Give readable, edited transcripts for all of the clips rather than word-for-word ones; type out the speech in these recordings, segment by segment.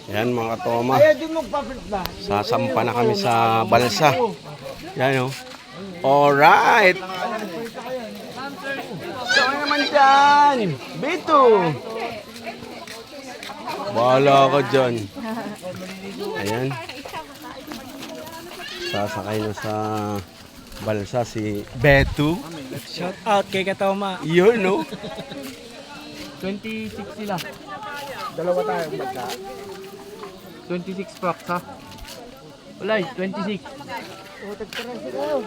Yan mga katoma. Sasampa na kami sa balsa. Yan o. Alright. Saan naman dyan? Bito. Bahala ka dyan. Ayan. Sasakay na sa balsa si Beto. Shout out kay Katoma. Yun no. 26 sila. Dalawa tayo magka. 26 packs ha. Wala, 26.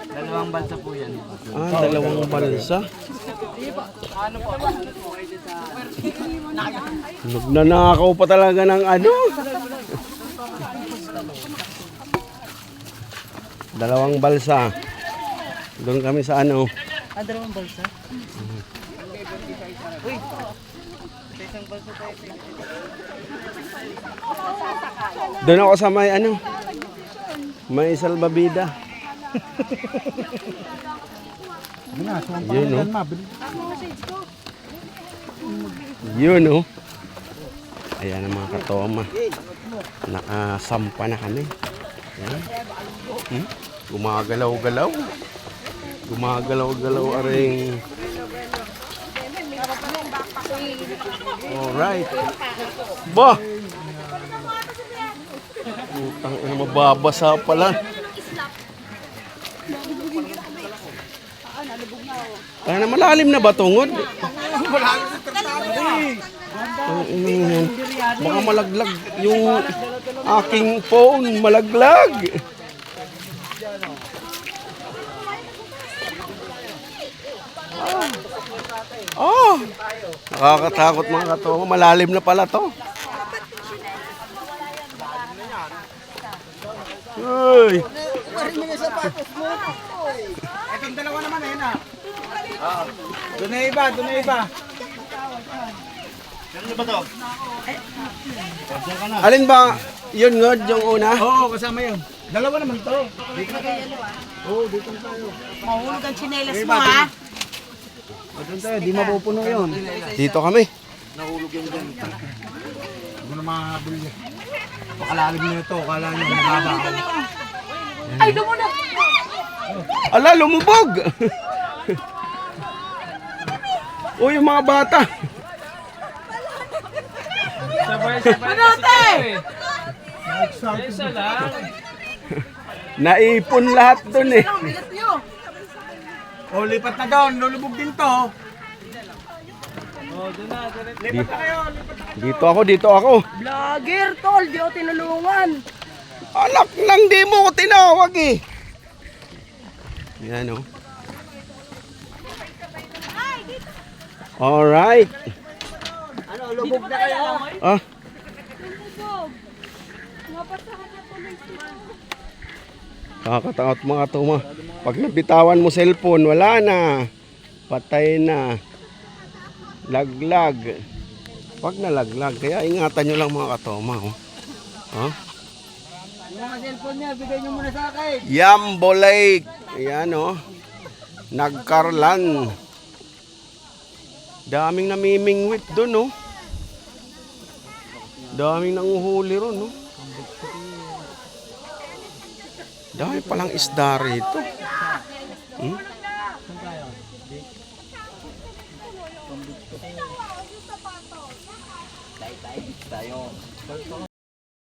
Dalawang balsa po yan. Ah, dalawang balsa. Nagnanakaw pa talaga ng ano. Dalawang balsa. Doon kami sa ano. Ah, dalawang balsa? Uy! Isang balsa tayo. Doon ako sa may ano. May salbabida. Yun no. Yun no. Ayan ang mga katoma. Nakasampa na kami. Ayan. Gumagalaw-galaw. Gumagalaw-galaw aring. Alright. Bah! Utang ina, mababasa pala. Kaya na malalim na ba tungod? Baka malaglag yung aking phone, malaglag. Oh, nakakatakot mga katoma, malalim na pala to. Uy! Itong dalawa naman eh na. Doon na iba, doon na iba. Ano ba to? Alin ba yun ngod yung una? Oo, kasama yun. Dalawa naman to. Dito na tayo. Oo, dito na tayo. Mahulog ang tsinelas mo ha. Dito na tayo, di mapupuno yun. Dito kami. Nahulog yan dyan. Hindi na makahabol yan. Pakalalim na ito, kala nyo mababa. Ay, lumunod! Ala, lumubog! Uy, yung mga bata. Manote! Isa lang. Naipon lahat dun eh. Bigat nyo! O, lipat na doon. Lulubog din to. Oh, doon na. Lipat na kayo. Dito ako. Vlogger, tol! Di ako tinulungan! Anak lang, di mo ko tinawag eh. Yan o. Alright. Ano, lubog na kayo. Ah. Kakatakot mga tuma. Pag nabitawan mo cellphone, wala na. Patay na. Laglag. Pag nalaglag, kaya ingatan nyo lang mga katoma. Oh. Huh? Yung mga cellphone niya, bigay nyo muna sa akin. Yambo Lake. Ayan o. Nagkarlan. Daming namimingwit doon o. Daming nanguhuli ron o. Dami palang isda rito.